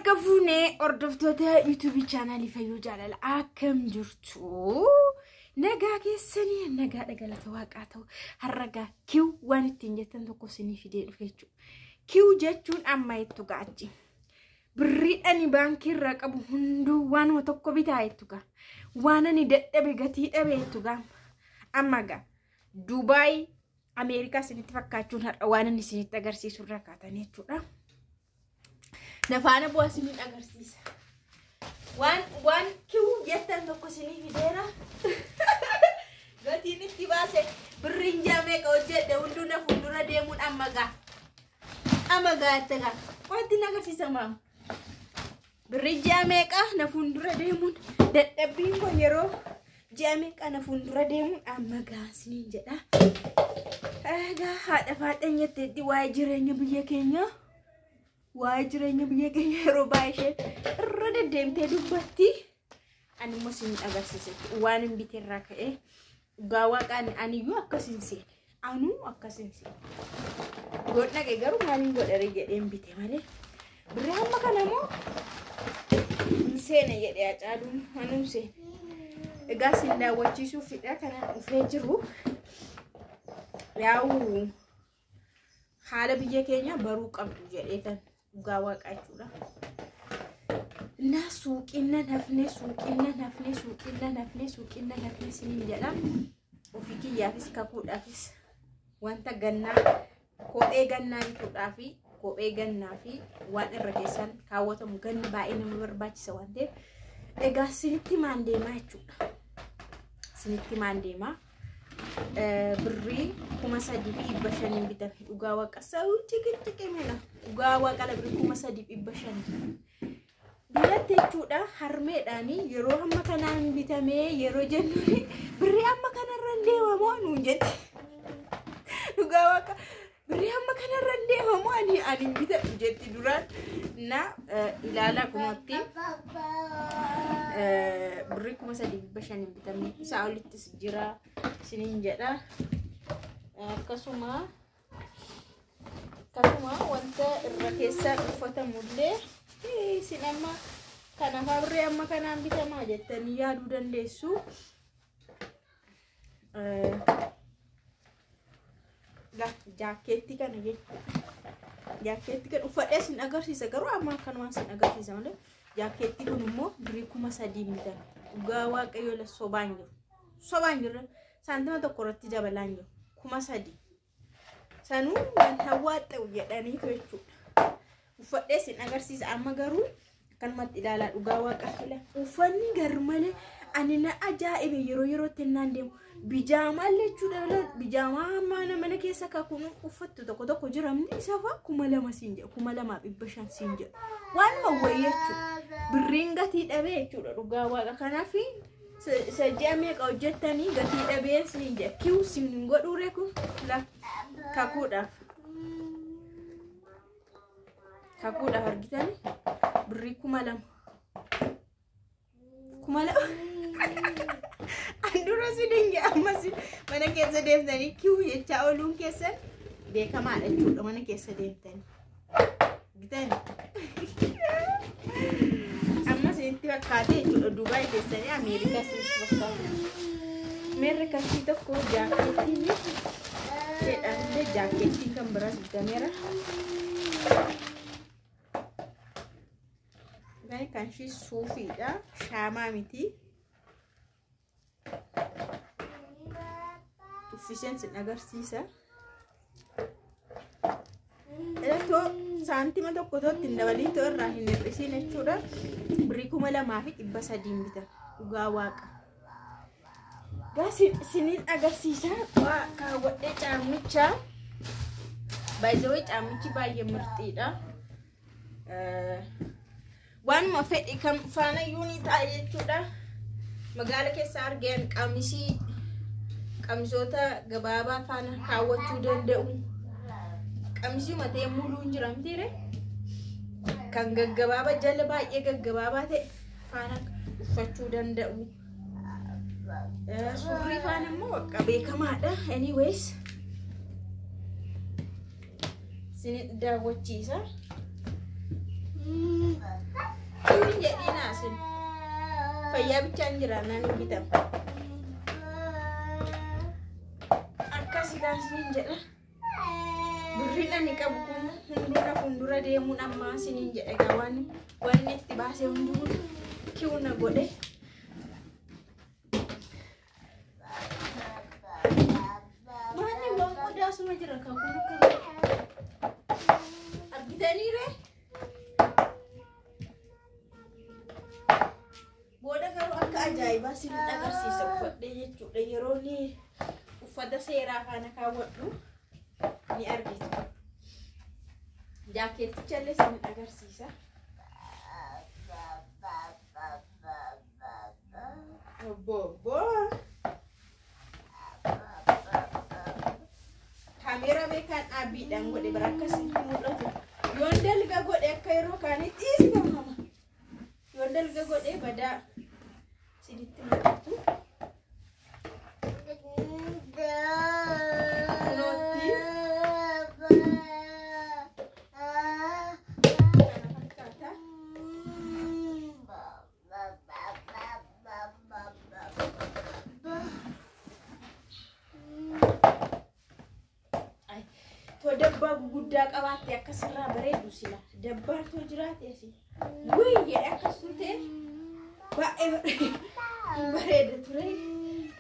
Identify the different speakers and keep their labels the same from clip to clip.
Speaker 1: Harkafune ordoftoota YouTube channel Fayyuu Jaalala akkam jirtu nagaa keessanii nagaa dhagalata waaqaa ta'u harraga kiw waan ittiin jettan tokko sinii fidee dhufe jechuudha. Kiw jechuun amma ittu gaachi birriidhani baankii irraa qabu hunduu waanuma tokko bitaa ittu gaa waan ani dadhabe gatii dhabe ittu gaa amma gaa Dubai Amerikaa sinitti fakkaachuun har'a waan ani sinitti agarsiisu irraa kaatanii jechuudha. Nafana buat sini agarsiisa. One kiw jettan tokko sini fideera. Gatiin itti baase birriin jaamee hojjedhe hunduna fuuldura deemuun ammagaa. Ammagaa taga. Wanti agarsiisa maam. Birriin jaamee na fuuldura deemuun dadhabbiin ko yeroo jaamee na fuuldura deemuun ammagaa siniin jedha. Egaa haadha faadhan jetteetti waa'ee jireenya biyya keenya. Waajiranya biyya keenya yeroo baay'ee irra deddeemtee dubbatti ani immoo sin agarsiisetti waan hin biterraa ka'ee gaawaa qaan aniyyuu akkasin seene anu akkasin seene godha garuu maaliin godhare jedheen bite malee birrii amma kana moo seene jedhee acaaduun anu seene egaa sin daawwachiisuuf fidha kana dhufee jiru yaa'u haala biyya keenya baruu qabdu jedheetan gawa qachuudha na suuqinna nafne sinin jedha ofiki yaafis kakuudhaafis wanta gannaa kophee gannaa bituudhaafi kophee gannaa fi waan irra keessan kaawwatamu ganni baay'ee nama barbaachisa waan ta'eef egaa sinitti maandeemaa jechuudha. Sinitti maandeemaa birrii kuma sadii dhibba shaniin bitame dhugaa waaqa sauti kittikemena dhugaa waaqa birrii kuma sadii dhibba shanii biratti jechuudha. Harmeedhaani yeroo hamma kanaan bitame yeroo jennu birrii amma kanarra deemamoo nuun jette dhugaa waaqa birrii amma kanarra deemamoo ani bitadhu jetti duraan na ilaalaa kunootti birrii kuma sadii dhibba shaniin bitame isaa olittis jira sinin jedha. Akkasuma wanta irra keessa uffatamullee sinama kana birrii amma kanaan bitamaa jettanii yaaduu dandeessu. Jaakeetti kana jechuudha. Jaakeetti kan uffadhee sin agarsiisa garuu amma kanumaan sin agarsiisa malee jaakeetti kun immoo birrii kuma sadii bitame dhugaa waaqayyo la sobaan jiru saantima tokko irratti dabalaan jiru kuma sadii sanuu waan hawwaata'u jedhanii jechuudha. Uffadhee sin agarsiisa amma garuu akkanumatti ilaalaa dhugaa waaqayyo uffanni garmalee ani na ajaa'ibe yeroo tennaan deemu bijaamaa jechuudha. Bijaamaa mana keessa kakuun uffattu tokko jiramni isa fa kuma lama siin jedhu kuma lamaaf dhibba shan siin jedhu waan mawwayye jechuudha. Birriin gatii dhabee jechuudha dhugaa waaqa kanaaf sajjaa meeqa hojjettanii gatii dhabeen siin jedha kiw siin godhuure kun la kakuudhaaf argitanii birrii kuma lama andura sidinge ammas mana keessa deemtanii kiw jechaa ooluun keessan beekamaadha jechuudha. Mana keessa deemtanii bitanii ammas itti fakkaatee jechuudha. Dubai keessanii Ameerikaa sinitti fakkaatu Ameerikaa tokko jaakeettiin jedhamte jaakeettiin kan biraas bitameera. Gani kan shi suufiidha shaamaa miti. Uffiseen sin agarsiisa. Elatoo saantima tokko ittiin dabaliitoo irraa hin hir'isiin jechuudha. Birrii kuma lamaa fi dhibba sadiin bitame dhugaa waaqa. Gaa sinin agarsiisa kaawwadhee caamichaa baay'ee caamichi baay'ee mirxiidha. Waanuma fedhi kan faana yuunii ta'a jechuudha. Magaala keessa argeen qamisoota gabaabaa faana kaawwachuu danda'u. Qamisii matee muluun jiramtiire kan gaggabaaba jala baay'ee gaggabaabaa ta'e faana uffachuu danda'u. Suurri faana immoo akka beekamaadha. Anyways sinin daawwachiisa. jedhina asin. Fayyaa bichaan jira naan bitam. Akkasiidhaan siniin jedha. Birriidhaan ni qabu kun hundura deemuun ammaa siniin jedha egaa waan itti baasee hunduu kiuna godhe. Maani waan qodaa suma jira kan kun argitanii ree? Booda garuu akka ajaa'ibaa siniin agarsiisa uffadhee jechuudha. Yeroo ni uffata seeraa faana kaawwadhu ni argitu. Jaakeetticha illee siniin agarsiisa. Bobo kamera beekan abiidhaan godhe bara akkasitti mul'atu. Yoon dalga godhe akka yeroo kaanitti dhiisga mama. Yoon dalga godhe badaa sinitti mul'atu. Dabbaa guddaa qabaatti akka sirraa bareedu sila. Dabbaan too jiraate asi. Wayye akka surte baay'ee bareeda ture.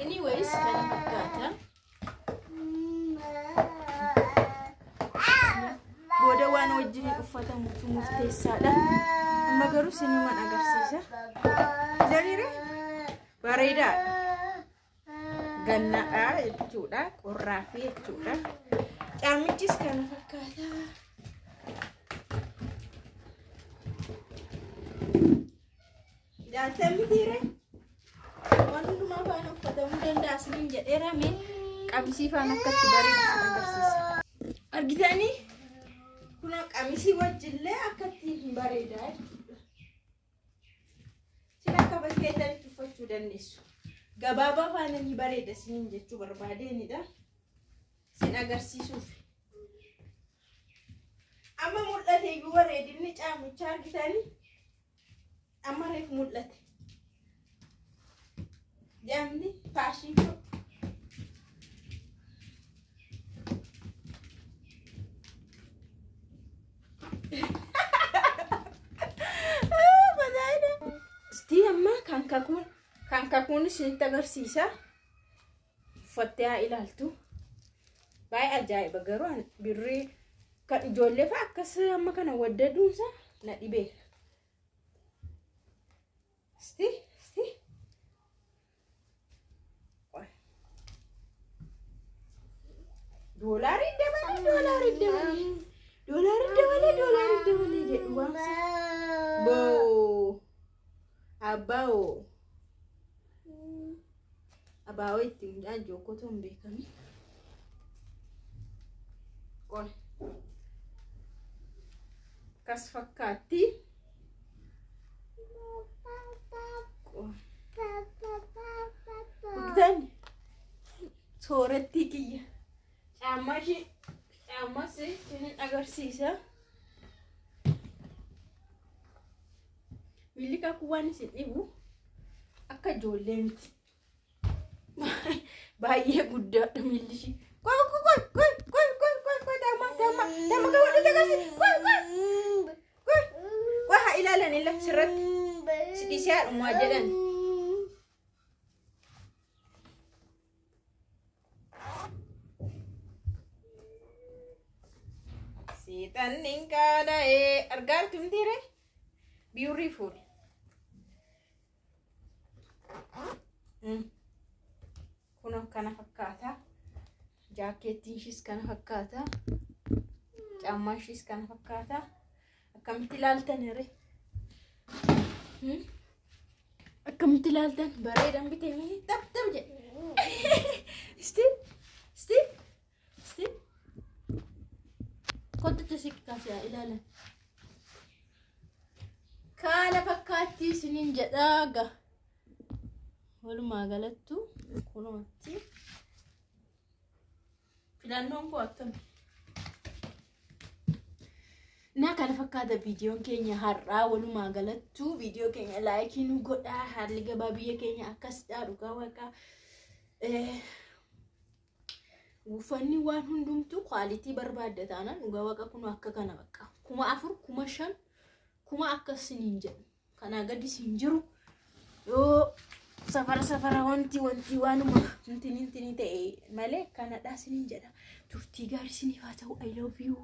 Speaker 1: Anyways kana fakkaata. Booda waan wajjin uffatamu murteessaadha. Amma garuu sinumaan agarsiisa. Jariire bareedaadha. Gannaadha jechuudha. Qorraafi jechuudha. Caamichis kana fakkaata. Ilaaltan mitiire waan hundumaa faana uffatamuu danda'a siniin jedheera mee qamisii faana akkatti bareedu agarsiisa. Argitanii kun qamisii wajjillee akkatti bareeda jechuudha. Sin akka bakkeettanitti uffachuu dandeessu. Gabaabaa faana ni bareeda siniin jechuu barbaadeenidha. Sin agarsiisuuf. Amma mul'ate iyyuu bareedinni caamichaa argitanii? Amma reef mul'ate. Jaamni faashin Stii amma kan kakuun isinitti agarsiisa. Uffattee haa ilaaltu. Baay'ee ajaa'iba garuu birrii kan ijoollee fa'aa akkas amma kana waddaduunsa na dhibeera. Stii doolaarii dabale jedhu waamsa. Boo abaa'oo ittiin midhaan jokkootu hin beekami. Kas fakkaatti. Bukan soorattii kiyya. Caammas isinin agarsiisa. Miilli kakuu waan isin dhibu akka ijoollee miti. Baay'ee guddaadha miilli ishii. Wah ilalan illa sirratti sidisiyaa dhumaa jedhan. Siitan ninkaadha argaartu mitiire beautiful. Kuno kana fakkaata. Jaakettiin ishis kana fakkaata. Caammaan ishis kana fakkaata. Akkamitti ilaaltan hiree? Akkamitti ilaaltan bareedan bitee mee tab jedhe. Steve. Kottu sikkaasaa ilaalan. Kana fakkaatti isiniin jedhaaga. Walumaa galattu kunuutti. Filannoon koo akkami? Na kana fakkaata viidiyoon keenya har'aa walumaa galattuu viidiyoo keenya laayikii nu godhaa haalli gabaa biyya keenya akkasidhaa dhugaa waaqa uffanni waan hundumtuu quality barbaadda taanaan dhugaa waaqa kun akka kana bakka 4,000 5,000 kuma akkasiniin jedhu kana gadi siin jiru yoo safara wanti waanuma intini ta'e malee kana dhaasiniin jedha turtii gaarii sinii haa ta'u I love you